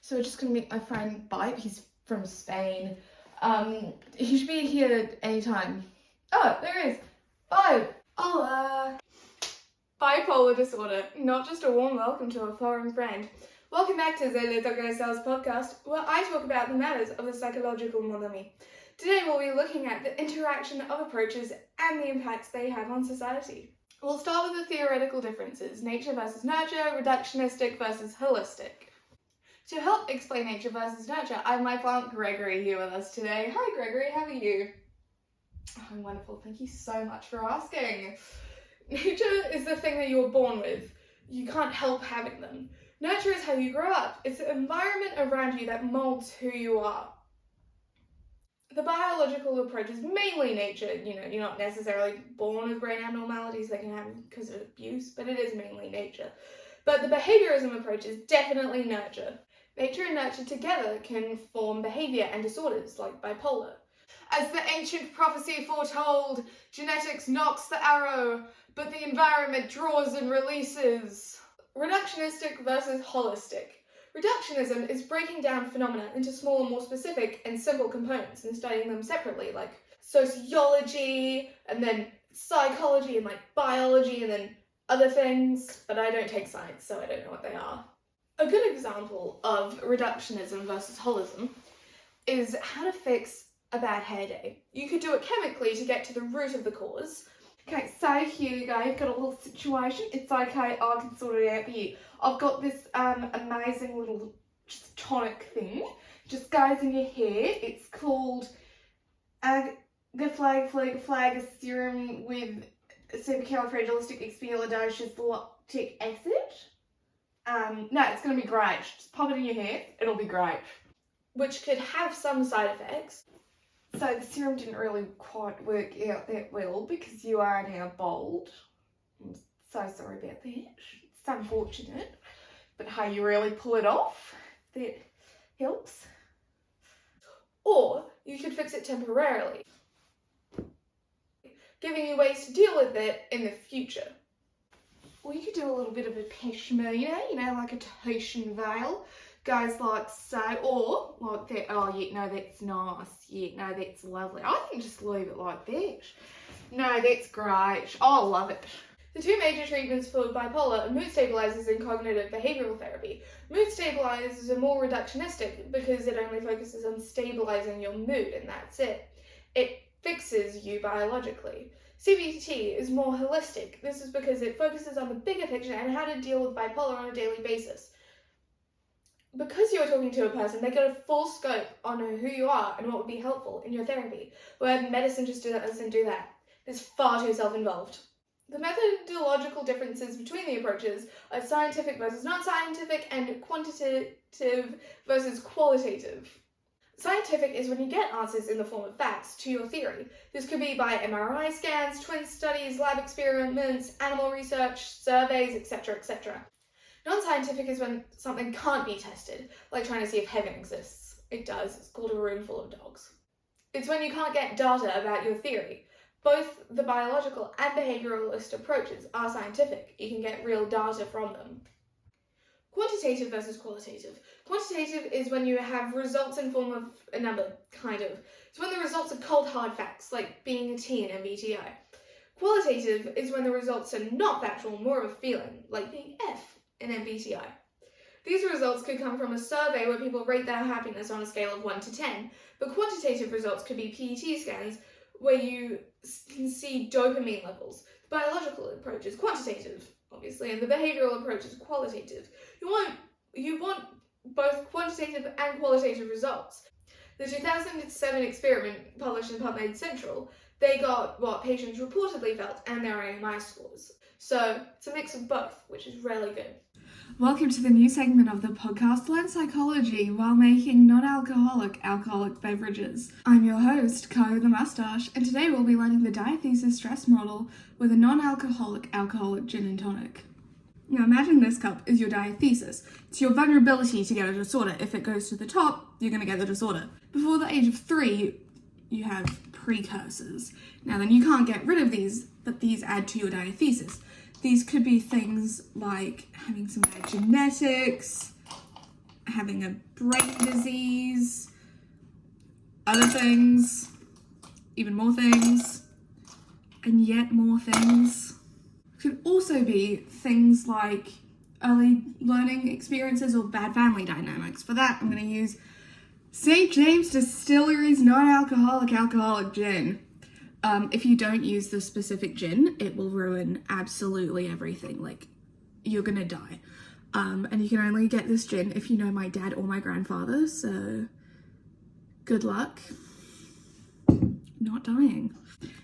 So we're just gonna meet my friend Bipe. He's from Spain. He should be here anytime. Oh, there he is. Bipe! Hola! Bipolar disorder, not just a warm welcome to a foreign friend. Welcome back to the Little Girl Cells podcast, where I talk about the matters of the psychological monami. Today we'll be looking at the interaction of approaches and the impacts they have on society. We'll start with the theoretical differences, nature versus nurture, reductionistic versus holistic. To help explain nature versus nurture, I have my plant Gregory here with us today. Hi Gregory, how are you? I'm wonderful, thank you so much for asking. Nature is the thing that you were born with. You can't help having them. Nurture is how you grow up. It's the environment around you that molds who you are. The biological approach is mainly nature. You're not necessarily born with brain abnormalities that can happen because of abuse, but it is mainly nature. But the behaviorism approach is definitely nurture. Nature and nurture together can form behavior and disorders like bipolar. As the ancient prophecy foretold, genetics knocks the arrow, but the environment draws and releases. Reductionistic versus holistic. Reductionism is breaking down phenomena into smaller, more specific and simple components and studying them separately, like sociology, and then psychology, and like biology, and then other things, but I don't take science, so I don't know what they are. A good example of reductionism versus holism is how to fix a bad hair day. You could do it chemically to get to the root of the cause. Okay, so here you go, you've got a little situation. It's okay, I can sort it out for you. I've got this amazing little just tonic thing. Just goes in your hair. It's called flag serum with supercalifragilisticexpialidocious lactic acid. No, it's going to be great. Just pop it in your hair, it'll be great. Which could have some side effects. So the serum didn't really quite work out that well because you are now bald. I'm so sorry about that. It's unfortunate. But hey, you really pull it off. That helps. Or you could fix it temporarily, giving you ways to deal with it in the future. Or you could do a little bit of a pashmina, like a Tahitian veil. Goes like so, or like that. Oh, yeah, no, that's nice. Yeah, no, that's lovely. I can just leave it like that. No, that's great. I love it. The two major treatments for bipolar are mood stabilizers and cognitive behavioral therapy. Mood stabilizers are more reductionistic because it only focuses on stabilizing your mood, and that's it. It fixes you biologically. CBT is more holistic. This is because it focuses on the bigger picture and how to deal with bipolar on a daily basis. Because you're talking to a person, they get a full scope on who you are and what would be helpful in your therapy, where medicine just doesn't do that. It's far too self-involved. The methodological differences between the approaches are scientific versus non-scientific and quantitative versus qualitative. Scientific is when you get answers in the form of facts to your theory. This could be by MRI scans, twin studies, lab experiments, animal research, surveys, etc., etc. Non-scientific is when something can't be tested, like trying to see if heaven exists. It does. It's called a room full of dogs. It's when you can't get data about your theory. Both the biological and behavioralist approaches are scientific. You can get real data from them. Quantitative versus qualitative. Quantitative is when you have results in form of a number, kind of. It's when the results are cold hard facts, like being a T in MBTI. Qualitative is when the results are not factual, more of a feeling, like being F in MBTI. These results could come from a survey where people rate their happiness on a scale of 1 to 10, but quantitative results could be PET scans where you can see dopamine levels. The biological approach is quantitative, obviously, and the behavioral approach is qualitative. You want both quantitative and qualitative results. The 2007 experiment published in PubMed Central, they got what patients reportedly felt and their AMI scores. So it's a mix of both, which is really good. Welcome to the new segment of the podcast, Learn Psychology while making non-alcoholic alcoholic beverages. I'm your host, Kyle the Mustache, and today we'll be learning the diathesis stress model with a non-alcoholic alcoholic gin and tonic. Now imagine this cup is your diathesis. It's your vulnerability to get a disorder. If it goes to the top, you're going to get the disorder. Before the age of 3, you have precursors. Now then you can't get rid of these, but these add to your diathesis. These could be things like having some bad genetics, having a brain disease, other things, even more things, and yet more things. It could also be things like early learning experiences or bad family dynamics. For that, I'm going to use St. James Distillery's non-alcoholic gin. If you don't use the specific gin, it will ruin absolutely everything. Like, you're gonna die. And you can only get this gin if you know my dad or my grandfather, so good luck not dying.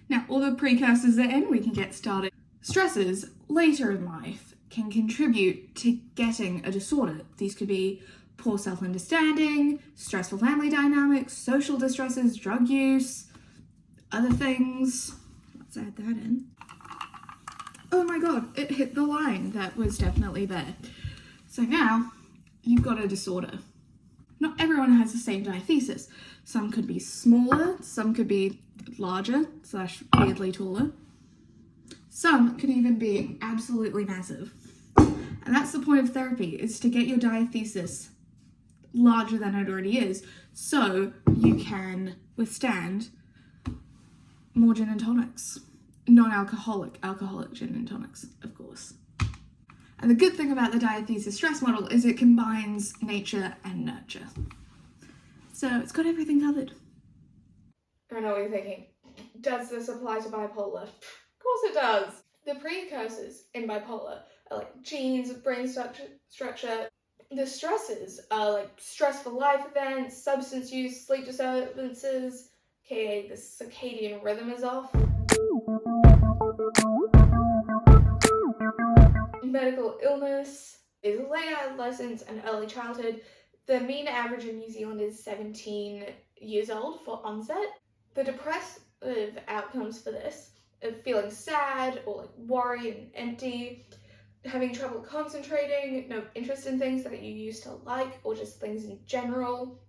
Now, all the precursors are in, we can get started. Stresses later in life can contribute to getting a disorder. These could be poor self-understanding, stressful family dynamics, social distresses, drug use, other things. Let's add that in. Oh my god, it hit the line. That was definitely there. So now you've got a disorder. Not everyone has the same diathesis. Some could be smaller, some could be larger / weirdly taller. Some could even be absolutely massive. And that's the point of therapy, is to get your diathesis larger than it already is, so you can withstand more gin and tonics. Non-alcoholic, alcoholic gin and tonics, of course. And the good thing about the diathesis stress model is it combines nature and nurture. So it's got everything covered. I know what you're thinking. Does this apply to bipolar? Of course it does. The precursors in bipolar are like genes, brain structure. The stresses are like stressful life events, substance use, sleep disturbances, aka the circadian rhythm is off. Medical illness is late adolescence and early childhood. The mean average in New Zealand is 17 years old for onset. The depressive outcomes for this of feeling sad or like worried and empty, having trouble concentrating, no interest in things that you used to like or just things in general,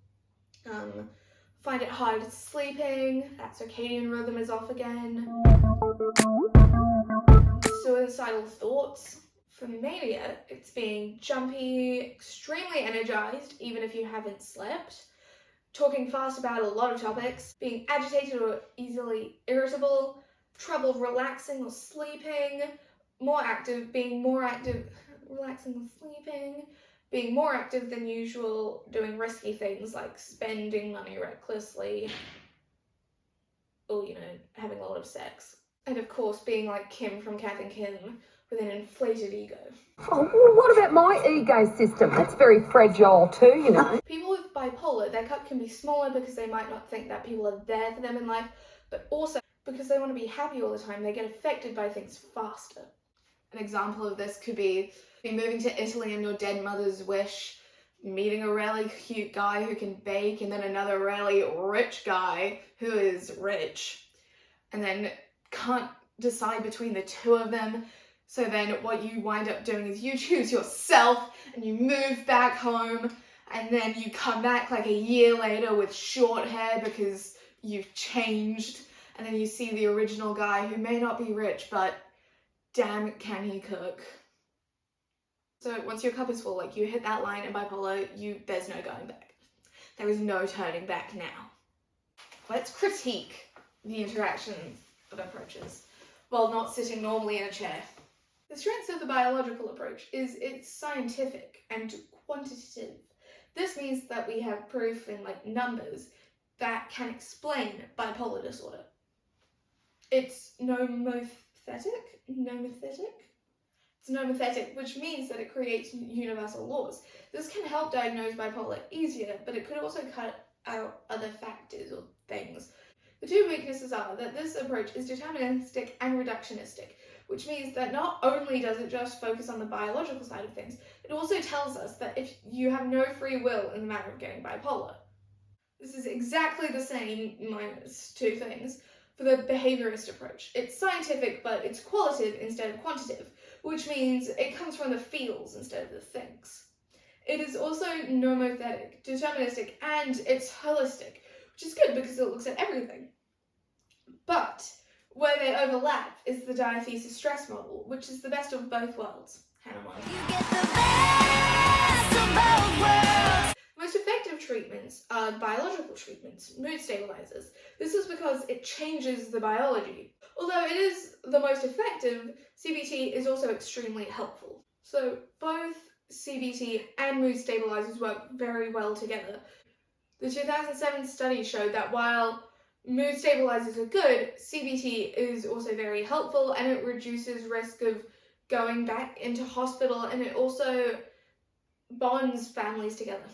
find it hard sleeping, that circadian rhythm is off again, suicidal thoughts. For mania, it's being jumpy, extremely energized, even if you haven't slept, talking fast about a lot of topics, being agitated or easily irritable, trouble relaxing or sleeping, more active, being more active, relaxing or sleeping, being more active than usual, doing risky things like spending money recklessly, or, having a lot of sex. And of course, being like Kim from Kath and Kim, with an inflated ego. Oh, well, what about my ego system? That's very fragile too, People with bipolar, their cup can be smaller because they might not think that people are there for them in life, but also because they want to be happy all the time, they get affected by things faster. An example of this could be moving to Italy and your dead mother's wish, meeting a really cute guy who can bake, and then another really rich guy who is rich, and then can't decide between the two of them. So then what you wind up doing is you choose yourself and you move back home, and then you come back like a year later with short hair because you've changed, and then you see the original guy who may not be rich, but damn can he cook. So once your cup is full, like you hit that line in bipolar, there's no going back. There is no turning back now. Let's critique the interaction of approaches while not sitting normally in a chair. The strength of the biological approach is it's scientific and quantitative. This means that we have proof in numbers that can explain bipolar disorder. It's nomothetic. It's nomothetic, which means that it creates universal laws. This can help diagnose bipolar easier, but it could also cut out other factors or things. The two weaknesses are that this approach is deterministic and reductionistic, which means that not only does it just focus on the biological side of things, it also tells us that if you have no free will in the matter of getting bipolar. This is exactly the same minus two things for the behaviorist approach. It's scientific, but it's qualitative instead of quantitative, which means it comes from the feels instead of the things. It is also nomothetic, deterministic, and it's holistic, which is good because it looks at everything. But where they overlap is the diathesis stress model, which is the best of both worlds. Hannah Montana. You get the best of both worlds. treatments are biological treatments, mood stabilizers. This is because it changes the biology. Although it is the most effective, CBT is also extremely helpful. So both CBT and mood stabilizers work very well together. The 2007 study showed that while mood stabilizers are good, CBT is also very helpful, and it reduces risk of going back into hospital, and it also bonds families together.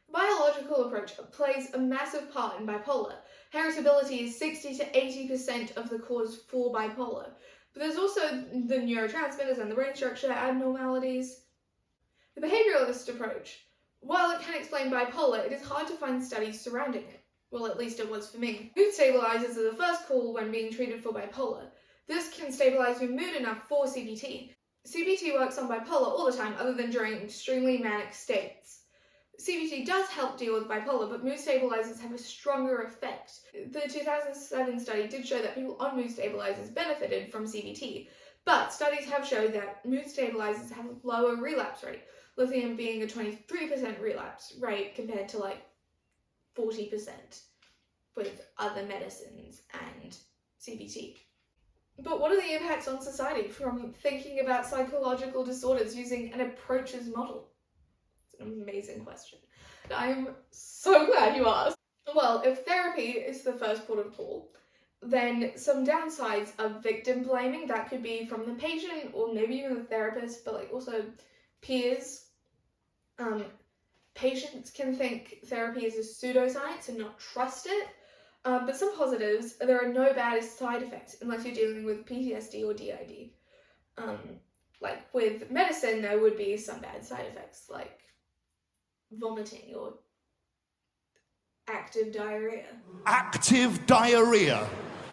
The biological approach plays a massive part in bipolar. Heritability is 60 to 80% of the cause for bipolar. But there's also the neurotransmitters and the brain structure abnormalities. The behavioralist approach, while it can explain bipolar, it is hard to find studies surrounding it. Well, at least it was for me. Mood stabilizers are the first call when being treated for bipolar. This can stabilize your mood enough for CBT. CBT works on bipolar all the time, other than during extremely manic states. CBT does help deal with bipolar, but mood stabilizers have a stronger effect. The 2007 study did show that people on mood stabilizers benefited from CBT, but studies have shown that mood stabilizers have a lower relapse rate, lithium being a 23% relapse rate compared to like 40% with other medicines and CBT. But what are the impacts on society from thinking about psychological disorders using an approaches model? It's an amazing question. I'm so glad you asked. Well, if therapy is the first port of call, then some downsides are victim blaming. That could be from the patient or maybe even the therapist, but like also peers. Patients can think therapy is a pseudoscience and not trust it. But some positives, there are no bad side effects unless you're dealing with PTSD or DID. Like with medicine, there would be some bad side effects like vomiting or active diarrhea. Active diarrhea.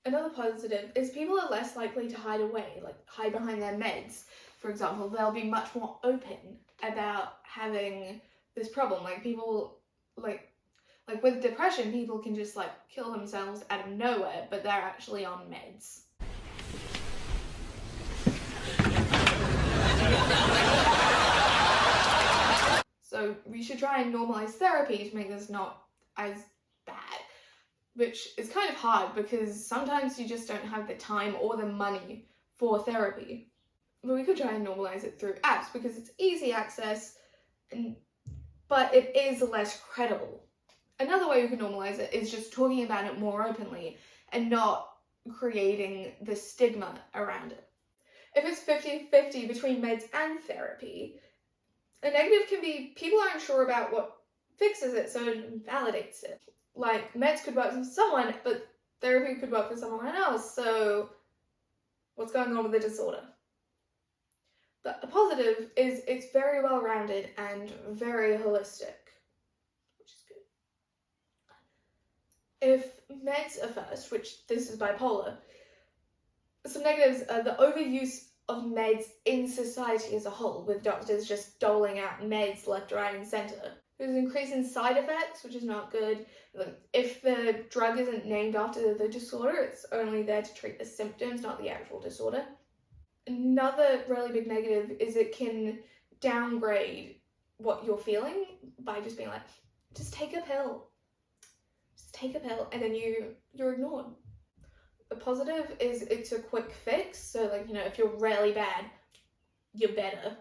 Another positive is people are less likely to hide away, like hide behind their meds. For example, they'll be much more open about having this problem. Like people, like with depression, people can just like kill themselves out of nowhere, but they're actually on meds. So we should try and normalize therapy to make this not as bad, which is kind of hard because sometimes you just don't have the time or the money for therapy. But we could try and normalize it through apps because it's easy access, but it is less credible. Another way we can normalize it is just talking about it more openly and not creating the stigma around it. If it's 50-50 between meds and therapy, a negative can be people aren't sure about what fixes it, so it validates it. Like meds could work for someone, but therapy could work for someone else, so what's going on with the disorder? But a positive is it's very well-rounded and very holistic, which is good. If meds are first, which this is bipolar, some negatives are the overuse of meds in society as a whole, with doctors just doling out meds left, right, and centre. There's an increase in side effects, which is not good. Like, if the drug isn't named after the disorder, it's only there to treat the symptoms, not the actual disorder. Another really big negative is it can downgrade what you're feeling by just being like, just take a pill. Just take a pill, and then you're ignored. The positive is it's a quick fix, so like, you know, if you're really bad, you're better.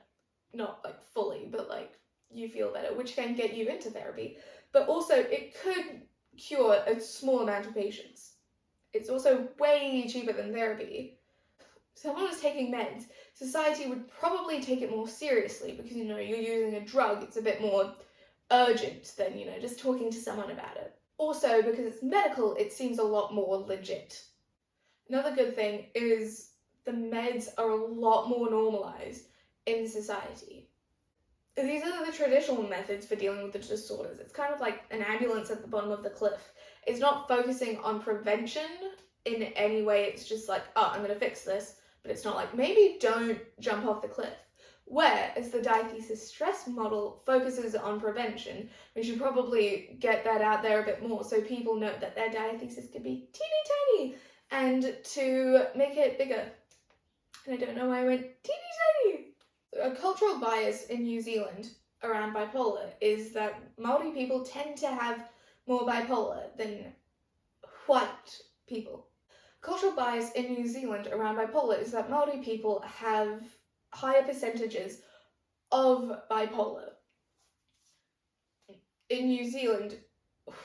Not like fully, but like you feel better, which can get you into therapy. But also it could cure a small amount of patients. It's also way cheaper than therapy. If someone was taking meds, society would probably take it more seriously because, you know, you're using a drug, it's a bit more urgent than, you know, just talking to someone about it. Also, because it's medical, it seems a lot more legit. Another good thing is the meds are a lot more normalized in society. These are the traditional methods for dealing with the disorders. It's kind of like an ambulance at the bottom of the cliff. It's not focusing on prevention in any way. It's just like, oh, I'm going to fix this. But it's not like, maybe don't jump off the cliff. Whereas the diathesis stress model focuses on prevention. We should probably get that out there a bit more so people know that their diathesis could be teeny tiny. And to make it bigger. And I don't know why I went teeny tiny. A cultural bias in New Zealand around bipolar is that Māori people tend to have more bipolar than white people. Cultural bias in New Zealand around bipolar is that Māori people have higher percentages of bipolar. In New Zealand,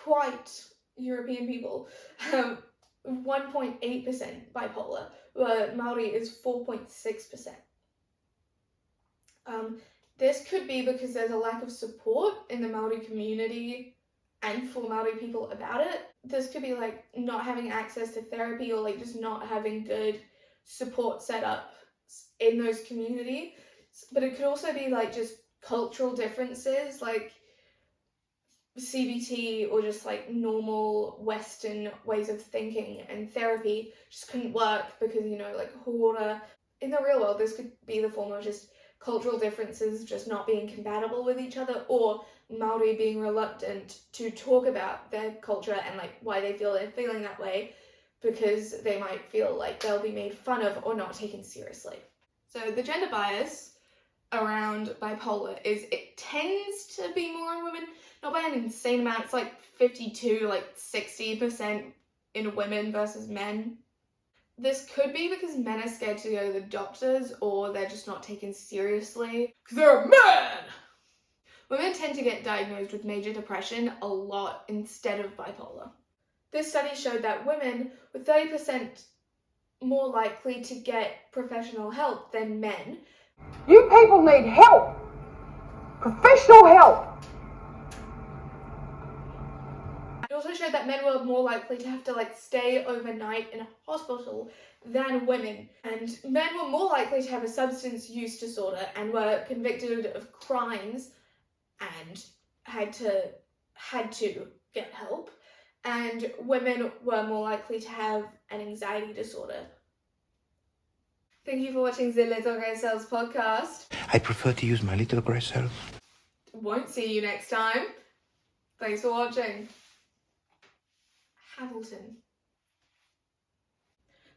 white European people have 1.8% bipolar, where Māori is 4.6%. This could be because there's a lack of support in the Māori community and for Māori people about it. This could be like not having access to therapy or like just not having good support set up in those communities. But it could also be like just cultural differences, like CBT or just like normal Western ways of thinking and therapy just couldn't work because, you know, like hora. In the real world, this could be the form of just cultural differences just not being compatible with each other, or Māori being reluctant to talk about their culture and like why they're feeling that way, because they might feel like they'll be made fun of or not taken seriously. So the gender bias around bipolar is it tends to be more in women, not by an insane amount. It's like 52, like 60% in women versus men. This could be because men are scared to go to the doctors, or they're just not taken seriously because they're a man. Women tend to get diagnosed with major depression a lot instead of bipolar. This study showed that women were 30% more likely to get professional help than men. You people need help. Professional help. It also showed that men were more likely to have to like stay overnight in a hospital than women, and men were more likely to have a substance use disorder and were convicted of crimes and had to get help, and women were more likely to have an anxiety disorder. Thank you for watching the Little Grey Cells podcast. I prefer to use my little grey cells. Won't see you next time. Thanks for watching. Hamilton.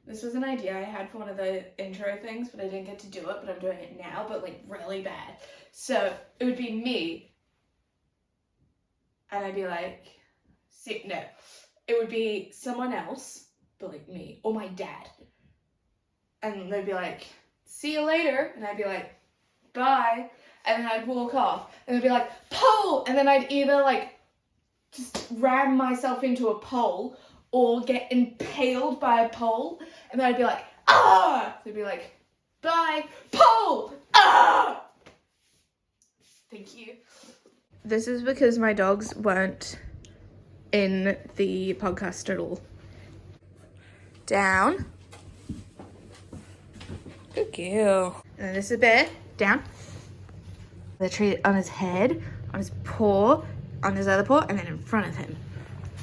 This was an idea I had for one of the intro things, but I didn't get to do it, but I'm doing it now, but like really bad. So it would be me, and I'd be like, it would be someone else, but like me, or my dad. And they'd be like, see you later, and I'd be like, bye, and then I'd walk off, and they'd be like, pole, and then I'd either like just ram myself into a pole or get impaled by a pole, and then I'd be like, ah! They'd be like, bye, pole, ah! Thank you. This is because my dogs weren't in the podcast at all. Down. Good girl. And then this is a bear. Down. The tree on his head, on his paw, on his other paw, and then in front of him.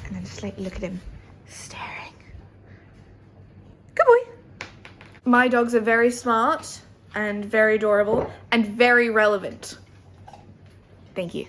And then just like look at him staring. Good boy. My dogs are very smart and very adorable and very relevant. Thank you.